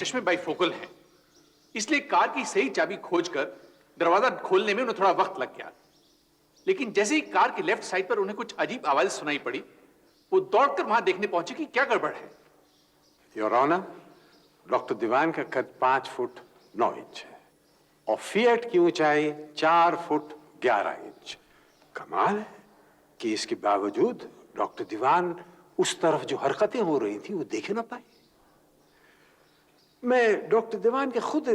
चश्मे बाइफोकल हैं, इसलिए कार की सही चाबी खोजकर दरवाजा खोलने में उन्हें थोड़ा वक्त लग गया। लेकिन जैसे ही कार की लेफ्ट साइड पर उन्हें कुछ अजीब आवाज सुनाई पड़ी, वो दौड़कर वहां देखने पहुंचे कि क्या गड़बड़ है। योर ऑनर, डॉक्टर दीवान का कद 5 फुट 9 इंच है और फिएट की ऊंचाई 4 फुट 11 इंच। कमाल है कि इसके बावजूद डॉक्टर दीवान उस तरफ जो हरकतें हो रही थी वो देखे ना पाए। मैं डॉक्टर दीवान के खुद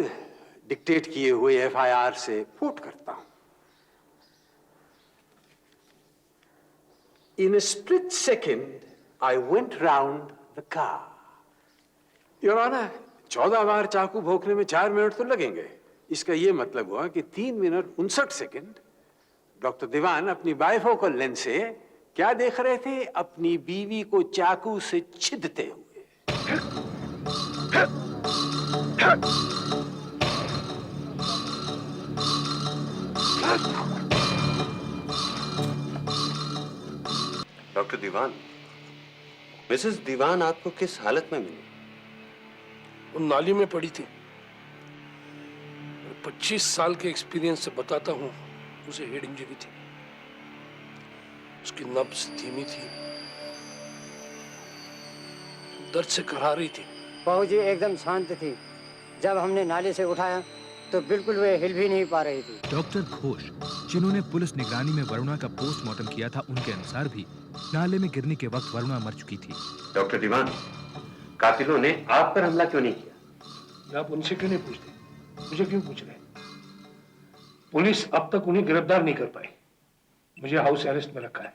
डिक्टेट किए हुए एफआईआर से कोट करता हूं। In a split second, I went round the car. Your Honor, 14 बार चाकू भोंकने में 4 मिनट तो लगेंगे। इसका यह मतलब हुआ कि 3 मिनट 59 सेकंड डॉक्टर दीवान अपनी बाइफोकल लेंस से क्या देख रहे थे? अपनी बीवी को चाकू से छिदते हुए। डॉक्टर दीवान, मिसेस दीवान आपको किस हालत में मिली? वो नाली में पड़ी थी। 25 साल के एक्सपीरियंस से बताता हूँ, उसे हेड इंजरी थी। उसकी नब्ज धीमी थी, दर्द से कराह रही थी। बहू जी एकदम शांत थी। जब हमने नाले से उठाया तो बिल्कुल वे हिल भी नहीं पा रही थी। डॉक्टर घोष, जिन्होंने पुलिस निगरानी में वरुणा का पोस्टमार्टम किया था, उनके अनुसार भी नाले में गिरने के वक्त वरुणा मर चुकी थी। डॉक्टर दीवान, कातिलों ने आप पर हमला क्यों नहीं किया? आप उनसे क्यों नहीं पूछते? मुझे क्यों पूछ रहे? पुलिस अब तक उन्हें गिरफ्तार नहीं कर पाई। मुझे हाउस अरेस्ट में रखा है।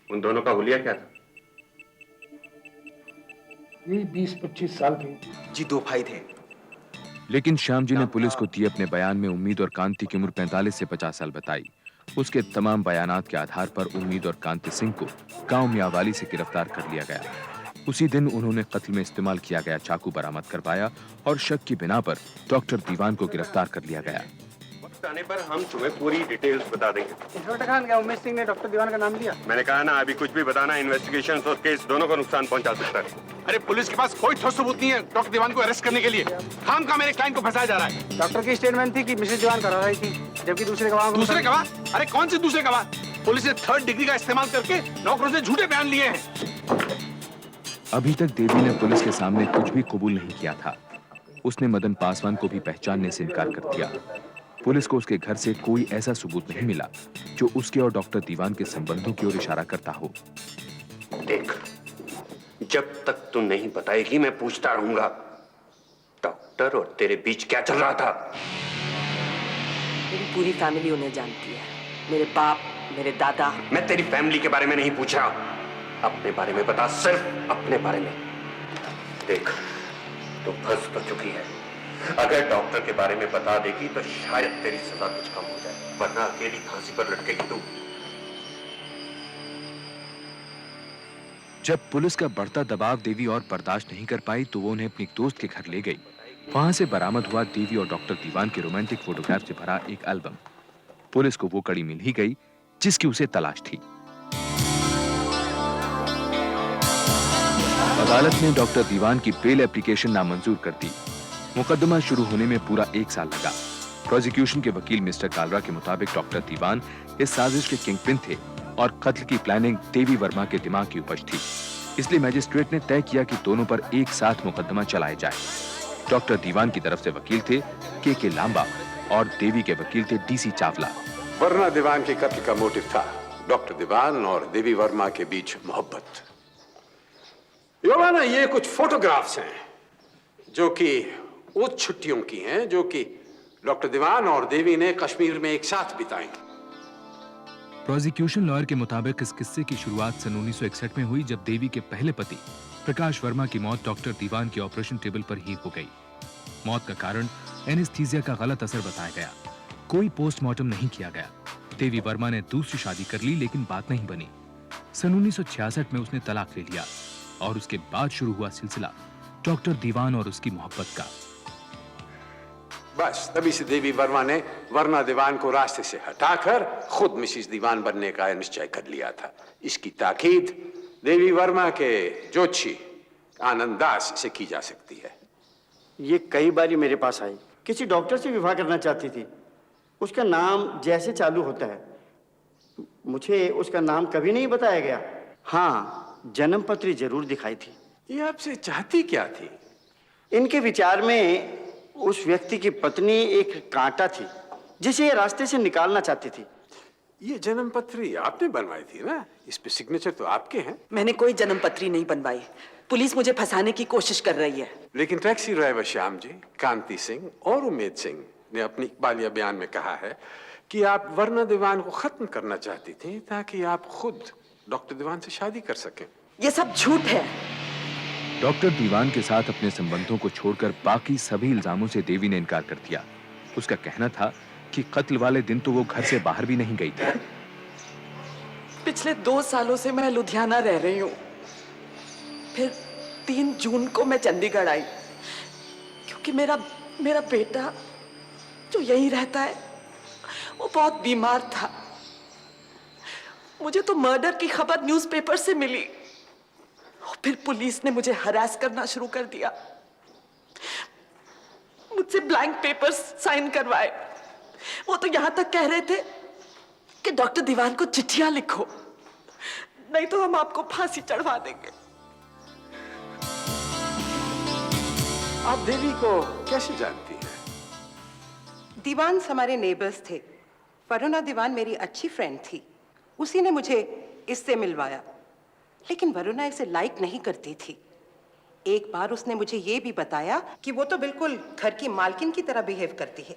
उन दोनों का हुलिया क्या था? ये 20-25 साल के जी 2 भाई थे। लेकिन श्याम जी ने पुलिस को दिए अपने बयान में उम्मीद और कांति की उम्र 45 से 50 साल बताई। उसके तमाम बयानात के आधार पर उम्मीद और कांति सिंह को गांव मियावाली से गिरफ्तार कर लिया गया। उसी दिन उन्होंने कत्ल में इस्तेमाल किया गया चाकू बरामद करवाया और शक की बिना पर डॉक्टर दीवान को गिरफ्तार कर लिया गया। वक्त आने पर हम तुम्हें पूरी डिटेल्स बता देंगे। इंस्पेक्टर खान, क्या उमेश सिंह ने डॉक्टर दीवान का नाम लिया? मैंने कहा ना, अभी कुछ भी बताना इन्वेस्टिगेशन और केस दोनों को नुकसान पहुंचा सकता है। अरे पुलिस के पास कोई ठोस सबूत नहीं है डॉक्टर दीवान को अरेस्ट करने के लिए। खामखा मेरे क्लाइंट को फंसाया जा रहा है। डॉक्टर की स्टेटमेंट थी कि मिसेज दीवान करा रही थी, जबकि दूसरे गवाह को दूसरे गवाह? अरे कौन से दूसरे गवाह? पुलिस ने 3rd डिग्री का इस्तेमाल करके नौकरों से झूठे बयान लिए हैं। अभी तक देवी ने पुलिस के सामने कुछ भी कबूल नहीं किया था। उसने मदन पासवान को भी पहचानने से इनकार कर दिया। पुलिस को उसके घर से कोई ऐसा सबूत नहीं मिला जो उसके और डॉक्टर दीवान के संबंधों की ओर इशारा करता हो। देख, जब तक तू नहीं बताएगी मैं पूछता रहूंगा, डॉक्टर और तेरे बीच क्या चल रहा था? मेरी पूरी फैमिली उन्हें जानती है। मेरे बाप, मेरे दादा। मैं तेरी फैमिली के बारे में नहीं पूछ रहा, अपने बारे में बता, सिर्फ अपने बारे में। देख, तू फंस तो चुकी है। अगर डॉक्टर के बारे में बता देगी तो शायद तेरी सजा कुछ कम हो जाए, वरना अकेली फांसी पर लटकेगी तू। जब पुलिस का बढ़ता दबाव देवी और बर्दाश्त नहीं कर पाई तो वो उन्हें अपनी दोस्त के घर ले गई। वहां से बरामद हुआ देवी और डॉक्टर दीवान के रोमांटिक फोटोग्राफ से भरा एक एल्बम। पुलिस को वो कड़ी मिल ही गई जिसकी उसे तलाश थी। अदालत ने डॉक्टर दीवान की बेल एप्लीकेशन नामंजूर कर दी। मुकदमा शुरू होने में पूरा 1 साल लगा। प्रोसिक्यूशन के वकील मिस्टर कालरा के मुताबिक डॉक्टर दीवान इस साजिश के किंगपिन थे और कत्ल की प्लानिंग देवी वर्मा के दिमाग की उपज थी। इसलिए मैजिस्ट्रेट ने तय किया कि दोनों पर एक साथ मुकदमा चलाया जाए। डॉक्टर दीवान की तरफ से वकील थे के लांबा और देवी के वकील थे DC चावला। वरुणा दीवान के कत्ल का मोटिव था डॉक्टर दीवान और देवी वर्मा के बीच मोहब्बत। योवाना, ये कुछ फोटोग्राफ्स हैं जो कि उस छुट्टियों की हैं जो कि डॉक्टर दीवान और देवी ने कश्मीर में एक साथ बिताई। प्रोसिक्यूशन लॉयर के मुताबिक इस किस्से की शुरुआत सन 1961 में हुई, जब देवी के पहले पति प्रकाश वर्मा की मौत डॉक्टर दीवान के ऑपरेशन टेबल पर ही हो गई। मौत का कारण एनेस्थीसिया का गलत असर बताया गया। कोई पोस्टमार्टम नहीं किया गया। देवी वर्मा ने दूसरी शादी कर ली, लेकिन बात नहीं बनी। सन 1966 में उसने तलाक ले लिया और उसके बाद शुरू हुआ सिलसिला डॉक्टर दीवान और उसकी मोहब्बत का। बस तभी से देवी वर्मा ने वरुणा दीवान को रास्ते से हटाकर खुद मिसिस दीवान बनने का निश्चय कर लिया था। इसकी ताकीद देवी वर्मा के जोशी आनंद दास से की जा सकती है। ये कई बारी मेरे पास आई, किसी डॉक्टर से विवाह करना चाहती थी। उसका नाम जैसे चालू होता है, मुझे उसका नाम कभी नहीं बताया गया। हाँ, जन्म पत्री जरूर दिखाई थी। ये आपसे चाहती क्या थी? इनके विचार में उस व्यक्ति की पत्नी एक कांटा थी जिसे ये रास्ते से निकालना चाहती थी। ये जन्म पत्री आपने बनवाई थी ना? इस पे सिग्नेचर तो आपके हैं। मैंने कोई जन्म पत्री नहीं बनवाई। पुलिस मुझे फंसाने की कोशिश कर रही है। लेकिन टैक्सी ड्राइवर श्याम जी, कांति सिंह और उमेद सिंह ने अपनी इकबालिया बयान में कहा है कि आप वरना दीवान को खत्म करना चाहती थी ताकि आप खुद डॉक्टर दीवान से शादी कर सकें। ये सब झूठ है। डॉक्टर दीवान के साथ अपने संबंधों को छोड़कर बाकी सभी इल्जामों से देवी ने इनकार कर दिया। उसका कहना था कि कत्ल वाले दिन तो वो घर से बाहर भी नहीं गई थी। पिछले 2 सालों से मैं लुधियाना रह रही हूँ। फिर 3 जून को मैं चंडीगढ़ आई क्योंकि मेरा बेटा जो यहीं रहता है वो बहुत बीमार था। मुझे तो मर्डर की खबर न्यूज़पेपर से मिली और फिर पुलिस ने मुझे हरास करना शुरू कर दिया। मुझसे ब्लैंक पेपर्स साइन करवाए। वो तो यहां तक कह रहे थे कि डॉक्टर दीवान को चिट्ठियां लिखो, नहीं तो हम आपको फांसी चढ़वा देंगे। आप देवी को कैसे जानती हैं? दीवान हमारे नेबर्स थे। वरुणा दीवान मेरी अच्छी फ्रेंड थी। उसी ने मुझे इससे मिलवाया, लेकिन वरुणा इसे लाइक नहीं करती थी। एक बार उसने मुझे ये भी बताया कि वो तो बिल्कुल घर की मालकिन की तरह बिहेव करती है।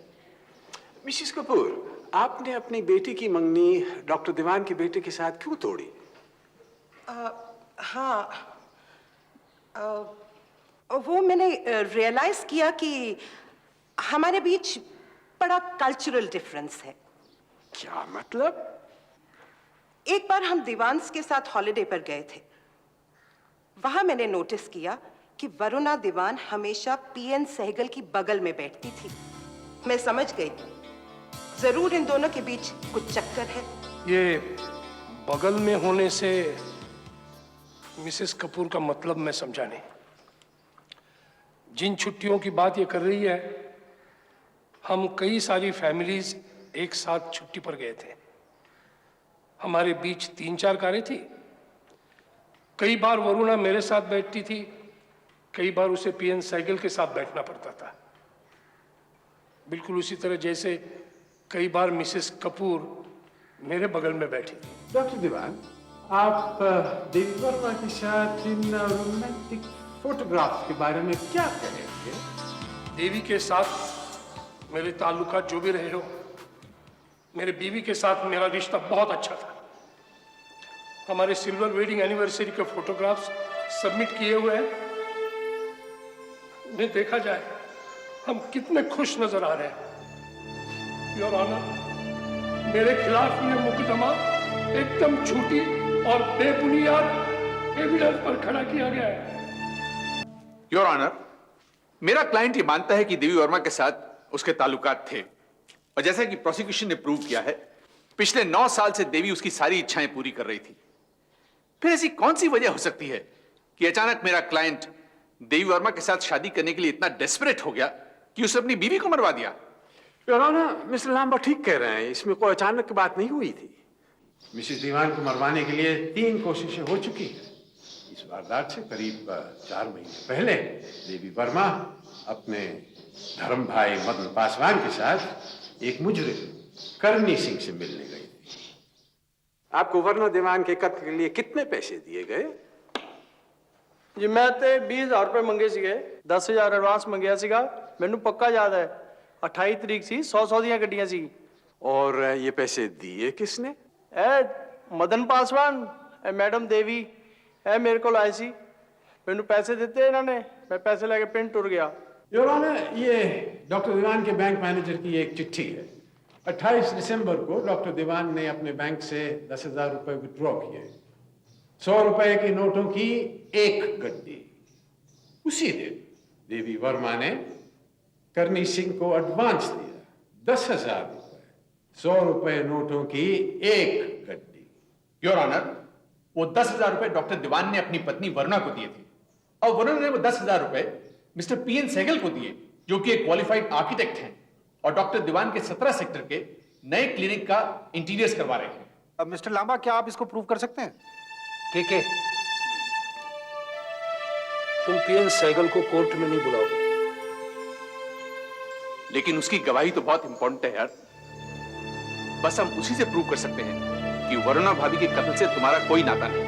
मिसेस कपूर, आपने अपनी बेटी की मंगनी डॉक्टर दीवान के बेटे के साथ क्यों तोड़ी? हाँ, वो मैंने रियलाइज किया कि हमारे बीच बड़ा कल्चरल डिफरेंस है। क्या मतलब? एक बार हम दीवान्स के साथ हॉलिडे पर गए थे। वहां मैंने नोटिस किया कि वरुणा दीवान हमेशा पीएन सहगल की बगल में बैठती थी। मैं समझ गई, जरूर इन दोनों के बीच कुछ चक्कर है। ये बगल में होने से मिसेस कपूर का मतलब मैं समझा नहीं। जिन छुट्टियों की बात ये कर रही है, हम कई सारी फैमिलीज एक साथ छुट्टी पर गए थे। हमारे बीच 3-4 कारें थी। कई बार वरुणा मेरे साथ बैठती थी, कई बार उसे पीएन साइकिल के साथ बैठना पड़ता था। बिल्कुल उसी तरह जैसे कई बार मिसेस कपूर मेरे बगल में बैठी थी। डॉक्टर दीवान, आप देवी वर्मा के साथ इन रोमांटिक फोटोग्राफ के बारे में क्या कहेंगे? देवी के साथ मेरे ताल्लुकात जो भी रहे हो, मेरे बीवी के साथ मेरा रिश्ता बहुत अच्छा था। हमारे सिल्वर वेडिंग एनिवर्सरी के फोटोग्राफ्स सबमिट किए हुए हैं। उन्हें देखा जाए, हम कितने खुश नजर आ रहे हैं। योर ऑनर, मेरे खिलाफ यह मुकदमा एकदम झूठी और बेबुनियाद एविडेंस पर खड़ा किया गया है। योर ऑनर, मेरा क्लाइंट ये मानता है कि देवी वर्मा के साथ उसके ताल्लुकात थे, और जैसा कि प्रोसिक्यूशन ने प्रूव किया है, पिछले 9 साल से देवी उसकी सारी इच्छाएं पूरी कर रही थी। फिर ऐसी कौन सी वजह हो सकती है कि अचानक मेरा क्लाइंट देवी वर्मा के साथ शादी करने के लिए इतना डेस्परेट हो गया कि उसने अपनी बीवी को मरवा दिया? योर ऑनर, मिस्टर लांबा ठीक कह रहे हैं। इसमें कोई अचानक की बात नहीं हुई थी। मिसेस दीवान को मरवाने के लिए 3 कोशिशें हो चुकी हैं। इस वारदात से करीब 4 महीने पहले देवी वर्मा अपने धर्म भाई मदन पासवान के साथ एक मुजरिम करनी सिंह से मिलने गई थी। आपको वरुणा दीवान के कत्ल के लिए कितने पैसे दिए गए? जी मैं ते 20,000 रुपए मंगे सीगे। 10,000 एडवांस मंगया सीगा। मैनू पक्का याद है 28 तरीक सी 100 ਦੀਆਂ ਗੱਡੀਆਂ ਸੀ। और ये पैसे दिए किसने? ए मदन पासवान, ए मैडम देवी, ए मेरे को आए सी। मैनू पैसे दिते इन्होंने, मैं पैसे लेके पिंड टुर गया। योर ऑनर, ये डॉक्टर दीवान के बैंक मैनेजर की एक चिट्ठी है। 28 दिसंबर को डॉक्टर दीवान ने अपने बैंक से 10,000 रुपए विड्रॉ किए। 100 रुपए के नोटों की एक गड्डी। उसी दिन देवी वर्मा ने करनी सिंह को एडवांस दिया 10,000 रुपए। 100 रुपए नोटों की एक गड्डी। योर ऑनर, वो 10,000 रुपए डॉक्टर दीवान ने अपनी पत्नी वरुणा को दिए थे, और वरुणा ने वो 10,000 रुपए मिस्टर पीएन सहगल को दिए, जो कि एक क्वालिफाइड आर्किटेक्ट हैं और डॉक्टर दीवान के 17 सेक्टर के नए क्लिनिक का इंटीरियर्स करवा रहे हैं। अब मिस्टर लांबा, क्या आप इसको प्रूव कर सकते हैं? के तुम पीएन सहगल को कोर्ट में नहीं बुलाओगे। लेकिन उसकी गवाही तो बहुत इंपॉर्टेंट है यार। बस हम उसी से प्रूव कर सकते हैं कि वरुणा भाभी के कत्ल से तुम्हारा कोई नाता नहीं।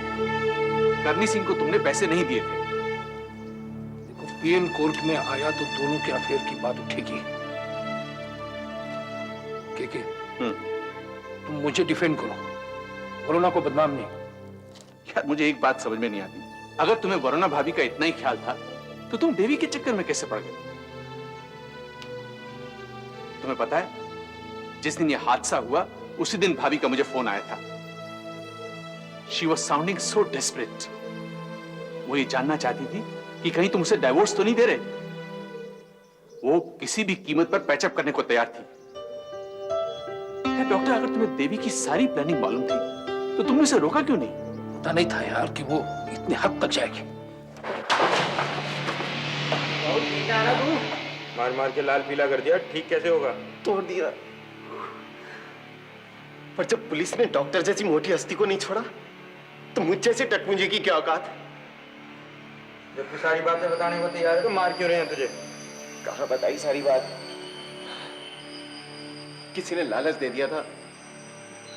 करनी सिंह को तुमने पैसे नहीं दिए थे। देखो, पीएन कोर्ट में आया तो दोनों के अफेयर की बात उठेगी। के तुम मुझे डिफेंड करो, वरुणा को बदनाम नहीं। यार मुझे एक बात समझ में नहीं आती, अगर तुम्हें वरुणा भाभी का इतना ही ख्याल था तो तुम देवी के चक्कर में कैसे पड़ गए? तुम्हें पता है, जिस दिन यह हादसा हुआ उसी दिन भाभी का मुझे फोन आया था। She was sounding so desperate. वो ये जानना चाहती थी कि कहीं तुम उसे डाइवोर्स तो नहीं दे रहे। वो किसी भी कीमत पर पैचअप करने को तैयार थी। डॉक्टर, अगर तुम्हें देवी की सारी प्लानिंग मालूम थी तो तुमने उसे रोका क्यों नहीं? पता नहीं था यार कि वो इतने हद तक जाएगी। मार मार के लाल पीला कर दिया, ठीक कैसे होगा? तोड़ दिया। पर जब पुलिस ने डॉक्टर जैसी मोटी हस्ती को नहीं छोड़ा तो मुझ जैसे टकमुंजे की क्या औकात? जब तू सारी बातें बताने को तैयार है तो मार क्यों रहे हैं तुझे? कहाँ बताई सारी बात? किसी ने लालच दे दिया था,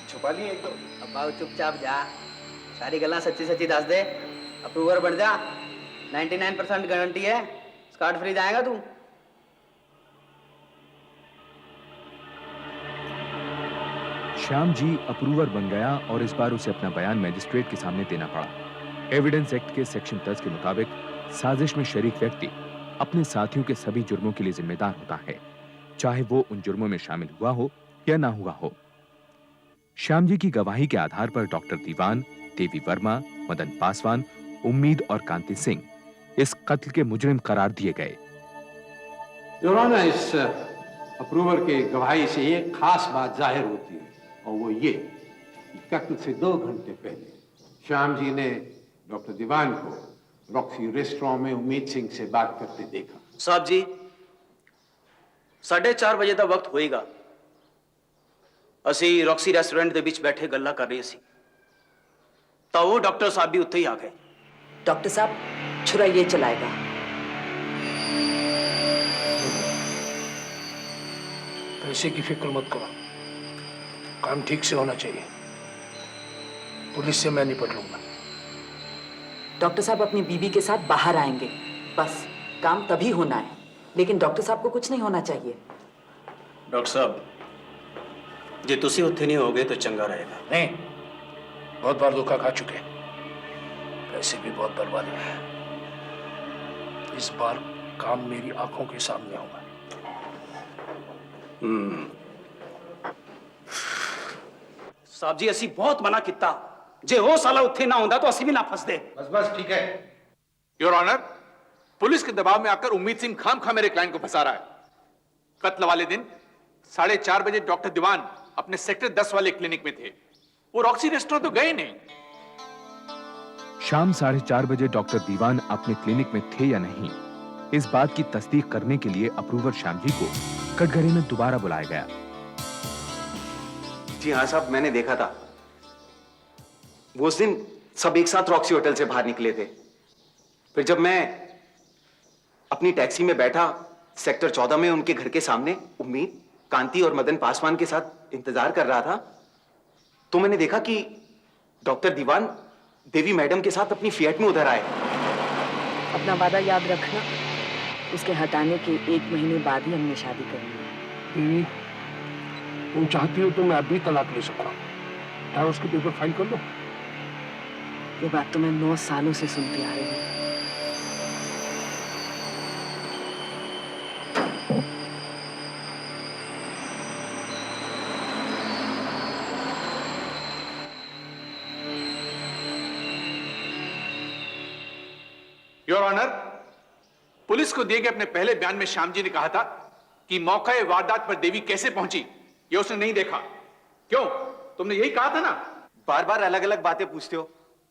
छुपा लिए एकदम। अब बाबू चुपचाप जा, सारी गल्ला सच्ची सच्ची दस दे, अप्रूवर बन जा। 99% गारंटी है, स्कॉट फ्री जाएगा तू। श्याम जी अप्रूवर बन गया और इस बार उसे अपना बयान मैजिस्ट्रेट के सामने देना पड़ा। एविडेंस एक्ट के सेक्शन 10 के मुताबिक साजिश में शरीक व्यक्ति अपने साथियों के सभी जुर्मों के लिए जिम्मेदार होता है, चाहे वो उन जुर्मों में शामिल हुआ हो या ना हुआ हो। श्याम जी की गवाही के आधार पर डॉक्टर दीवान, देवी वर्मा, मदन पासवान, उम्मीद और कांति सिंह इस कत्ल के मुजरिम करार दिए गए। योर ऑनर, इस अप्रूवर के गवाही से एक खास बात जाहिर होती है और वो ये कि कत्ल से 2 घंटे पहले श्याम जी ने डॉक्टर दीवान को रॉक्सी रेस्टोरेंट में उम्मीद सिंह से बात करते देखा। साहब जी, 4:30 ਵਜੇ ਦਾ ਵਕਤ ਹੋਏਗਾ। ਅਸੀਂ ਰੌਕਸੀ ਰੈਸਟੋਰੈਂਟ ਦੇ ਵਿੱਚ ਬੈਠੇ ਗੱਲਾਂ ਕਰ ਰਹੇ ਸੀ ਤਾਂ ਉਹ ਡਾਕਟਰ ਸਾਹਿਬ ਵੀ ਉੱਥੇ ਹੀ ਆ ਗਏ। डॉक्टर साहब, छुरा ये चलाएगा। पैसे की फिक्र मत करो, काम ठीक से होना चाहिए। पुलिस से मैं निपट लूंगा। डॉक्टर साहब अपनी बीवी के साथ बाहर आएंगे, बस काम तभी होना है, लेकिन डॉक्टर साहब को कुछ नहीं होना चाहिए। डॉक्टर साहब, जे तुसी उत्थे नहीं होगे तो चंगा रहेगा। नहीं, बहुत बार धोखा खा चुके, पैसे भी बहुत बर्बाद हुए। इस बार काम मेरी आंखों के सामने होगा। साहब जी, ਅਸੀਂ ਬਹੁਤ ਮਨਾ ਕੀਤਾ, ਜੇ ਉਹ ਸਾਲਾ ਉੱਥੇ ਨਾ ਹੁੰਦਾ तो ਅਸੀਂ भी ना फंसते। बस ठीक है। योर ऑनर, पुलिस के दबाव में आकर उम्मीद सिंह खामखा मेरे क्लाइंट को फंसा रहा है। कत्ल वाले दिन 4:30 बजे डॉक्टर दीवान अपने सेक्टर 10 वाले क्लिनिक में थे। वो रॉक्सी रेस्टोरेंट तो गए नहीं। शाम 4:30 बजे डॉक्टर दीवान अपने क्लिनिक में थे या नहीं, इस बात की तस्दीक करने के लिए अप्रूवर श्याम जी को कटघरे में दोबारा बुलाया गया। जी हाँ साहब, मैंने देखा था। वो उस दिन सब एक साथ रॉक्सी होटल से बाहर निकले थे। फिर जब मैं अपनी टैक्सी में बैठा सेक्टर 14 में उनके घर के सामने उम्मीद, कांति और मदन पासवान के साथ इंतजार कर रहा था तो मैंने देखा कि डॉक्टर दीवान देवी मैडम के साथ अपनी फिएट में उधर आए। अपना वादा याद रखना, उसके हटाने के 1 महीने बाद ही हमने शादी करनी है। बीवी, तुम चाहती हो तो मैं अभी तलाक ले सकता हूँ। डाइवोर्स के पेपर फाइल कर दो। ये बात तो मैं 9 सालों से सुनती आ रही हूँ। योर ऑनर, पुलिस को दिए गए अपने पहले बयान में श्याम जी ने कहा था कि मौके वारदात पर देवी कैसे पहुंची ये उसने नहीं देखा। क्यों? तुमने यही कहा था ना। बार बार अलग अलग बातें पूछते हो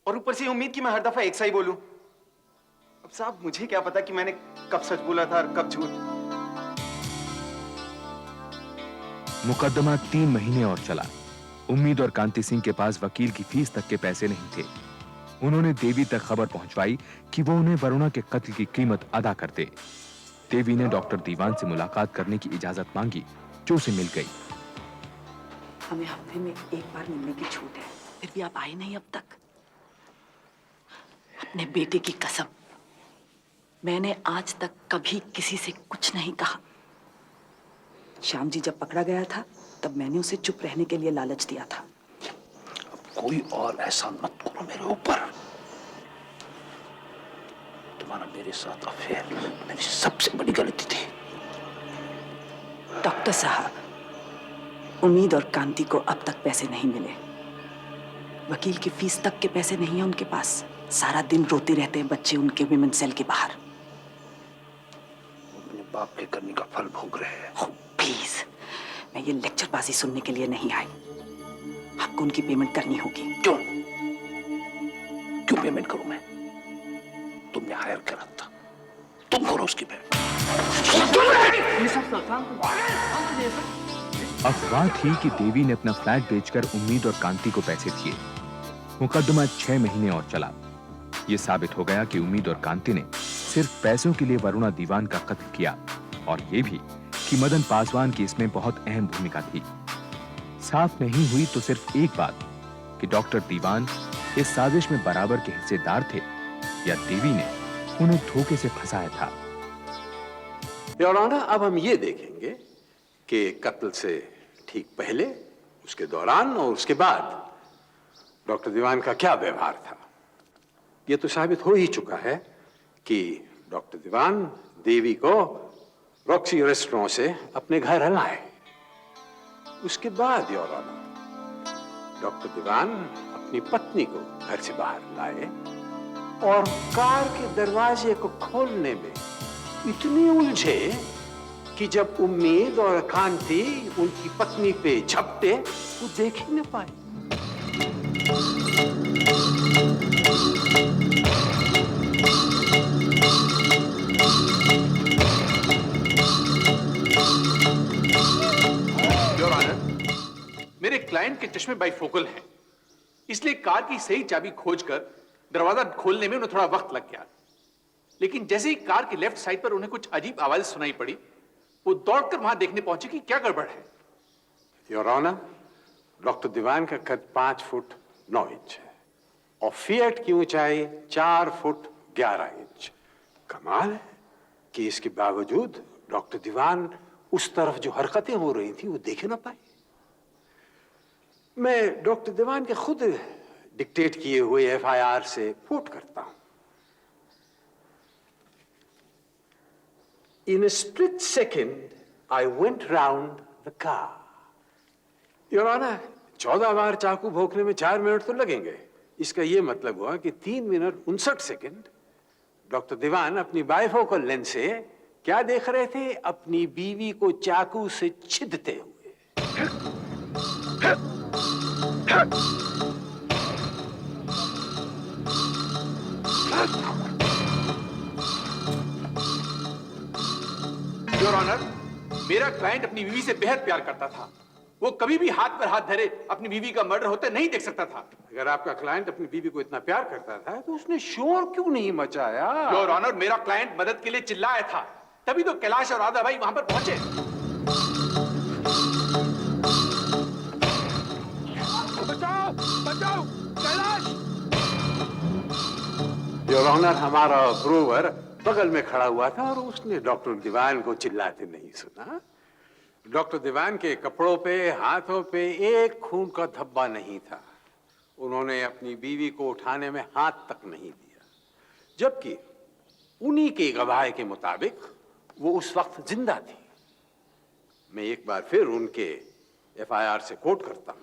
और ऊपर से उम्मीद की मैं हर दफा एक सा ही बोलूं। अब साहब मुझे क्या पता कि मैंने कब सच बोला था और कब झूठ। मुकदमा 3 महीने और चला। उम्मीद और कांति सिंह के पास वकील की फीस तक के पैसे नहीं थे। उन्होंने देवी तक खबर पहुंचवाई कि वो उन्हें वरुणा के कत्ल की कीमत अदा कर दे। देवी ने डॉक्टर दीवान से मुलाकात करने की इजाजत मांगी, जो उसे मिल गई। हमें हफ्ते में एक बार मिलने की छूट है, फिर भी आप आए नहीं अब तक। अपने बेटे की कसम, मैंने आज तक कभी किसी से कुछ नहीं कहा। श्याम जी जब पकड़ा गया था तब मैंने उसे चुप रहने के लिए लालच दिया था। कोई और ऐसा मत करो मेरे ऊपर। तुम्हारा मेरे साथ अफेयर मेरी सबसे बड़ी गलती थी। डॉक्टर साहब, उम्मीद और कांति को अब तक पैसे नहीं मिले। वकील की फीस तक के पैसे नहीं है उनके पास। सारा दिन रोते रहते हैं बच्चे उनके विमेन सेल के बाहर। अपने बाप के करने का फल भोग रहे हैं। प्लीज, मैं ये लेक्चरबाजी सुनने के लिए नहीं आई। आपको उनकी पेमेंट करनी होगी। क्यों पेमेंट करूं मैं? तुमने हायर करा था, तुम करो उसकी पेमेंट। अफवाह थी कि देवी ने अपना फ्लैट बेचकर उम्मीद और कांति को पैसे दिए। मुकदमा 6 महीने और चला। यह साबित हो गया कि उम्मीद और कांति ने सिर्फ पैसों के लिए वरुणा दीवान का कत्ल किया, और यह भी कि मदन पासवान की इसमें बहुत अहम भूमिका थी। साफ नहीं हुई तो सिर्फ एक बात कि डॉक्टर दीवान इस साजिश में बराबर के हिस्सेदार थे या देवी ने उन्हें धोखे से फंसाया था। योर ऑनर, अब हम ये देखेंगे कि कत्ल से ठीक पहले, उसके दौरान और उसके बाद डॉक्टर दीवान का क्या व्यवहार था। यह तो साबित हो ही चुका है कि डॉक्टर दीवान देवी को रॉक्सी रेस्टोरेंट से अपने घर लाए। उसके बाद योर ऑनर, डॉक्टर दीवान अपनी पत्नी को घर से बाहर लाए और कार के दरवाजे को खोलने में इतने उलझे कि जब उम्मीद और कांति उनकी पत्नी पे झपटे वो देख ही न पाए। योर ऑनर, मेरे क्लाइंट के चश्मे बाइफोकल हैं, इसलिए कार की सही चाबी खोजकर दरवाजा खोलने में उन्हें थोड़ा वक्त लग गया। लेकिन जैसे ही कार की लेफ्ट साइड पर उन्हें कुछ अजीब आवाज सुनाई पड़ी, वो दौड़कर वहां देखने पहुंचे कि क्या गड़बड़ है। योर ऑनर, डॉक्टर दीवान का कद 5 फुट 9 इंच है और फिएट की ऊंचाई 4 फुट 11 इंच। कमाल है कि इसके बावजूद डॉक्टर दीवान उस तरफ जो हरकतें हो रही थी वो देख ना पाए। मैं डॉक्टर दीवान के खुद डिक्टेट किए हुए एफआईआर से कोट करता हूं। In a split second, I went round the car. Your Honor, 14 बार चाकू भोंकने में 4 मिनट तो लगेंगे। इसका यह मतलब हुआ कि 3 मिनट 59 सेकंड डॉक्टर दीवान अपनी बाइफोकल लेंस से क्या देख रहे थे? अपनी बीवी को चाकू से छिदते हुए। योर ऑनर, मेरा क्लाइंट अपनी बीवी से बेहद प्यार करता था। वो कभी भी हाथ पर हाथ धरे अपनी बीवी का मर्डर होते नहीं देख सकता था। अगर आपका क्लाइंट अपनी बीवी को इतना प्यार करता था तो उसने शोर क्यों नहीं मचाया? योर ऑनर, मेरा क्लाइंट मदद के लिए चिल्लाया था, तभी तो कैलाश और राधा भाई वहां पर पहुंचे। बचाओ, बचाओ, कैलाश! योर ऑनर, हमारा ब्रोवर बगल में खड़ा हुआ था और उसने डॉक्टर दीवान को चिल्लाते नहीं सुना। डॉक्टर दीवान के कपड़ों पे, हाथों पे एक खून का धब्बा नहीं था। उन्होंने अपनी बीवी को उठाने में हाथ तक नहीं दिया, जबकि उन्हीं के गवाह के मुताबिक वो उस वक्त जिंदा थी। मैं एक बार फिर उनके एफआईआर से कोट करता हूं।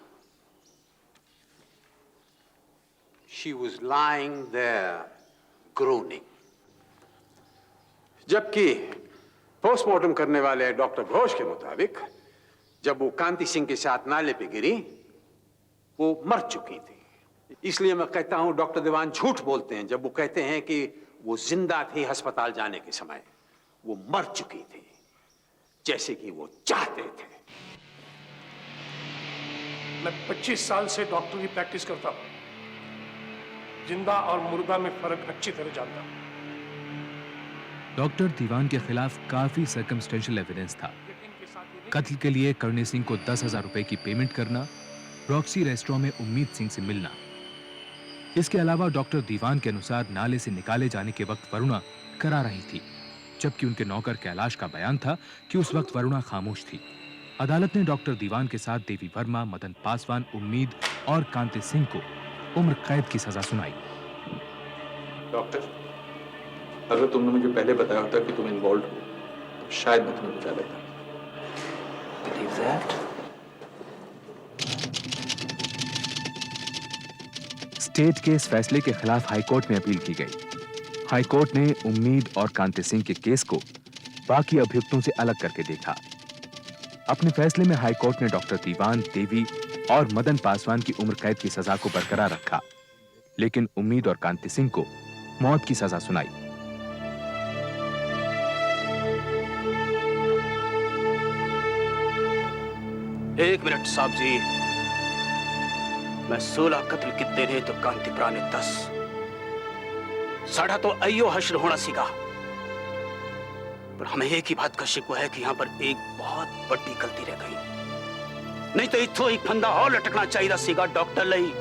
She was lying there groaning. जबकि पोस्टमार्टम करने वाले डॉक्टर घोष के मुताबिक जब वो कांति सिंह के साथ नाले पे गिरी, वो मर चुकी थी। इसलिए मैं कहता हूं डॉक्टर दीवान झूठ बोलते हैं जब वो कहते हैं कि वो जिंदा थी अस्पताल जाने के समय, वो मर चुकी थी, जैसे कि वो चाहते थे। मैं 25 साल से डॉक्टर की प्रैक्टिस करता हूं, जिंदा और मुर्दा में फर्क अच्छी तरह जानता हूं। डॉक्टर दीवान के खिलाफ काफी सर्कमस्टेंशियल एविडेंस था। कत्ल के लिए करणी सिंह को 10,000 रुपए की पेमेंट करना, रॉक्सी रेस्टोरेंट में उम्मीद सिंह से मिलना। इसके अलावा डॉक्टर दीवान के अनुसार नाले से निकाले जाने के वक्त वरुणा करा रही थी, जबकि उनके नौकर कैलाश का बयान था कि उस वक्त वरुणा खामोश थी। अदालत ने डॉक्टर दीवान के साथ देवी वर्मा, मदन पासवान, उम्मीद और कांति सिंह को उम्र कैद की सजा सुनाई। डॉक्टर, अगर तुमने मुझे पहले बताया होता कि तुम इन्वॉल्व हो तो शायद मैं तुम्हें बचा लेता। Believe that? स्टेट के इस फैसले के खिलाफ हाईकोर्ट में अपील की गई। हाईकोर्ट ने उम्मीद और कांति सिंह के केस को बाकी अभियुक्तों से अलग करके देखा। अपने फैसले में हाईकोर्ट ने डॉक्टर दीवान, देवी और मदन पासवान की उम्र कैद की सजा को बरकरार रखा, लेकिन उम्मीद और कांति सिंह को मौत की सजा सुनाई। एक मिनट साहब जी, मैं 16 कत्ल कितने ने तो कांतिप्रा ने 10। साढ़ा तो अयो हश्र होना सीखा, पर हमें एक ही बात का शिकवा है कि यहां पर एक बहुत बड़ी गलती रह गई। नहीं तो इथो एक फंदा और लटकना चाहिए सीगा डॉक्टर लई।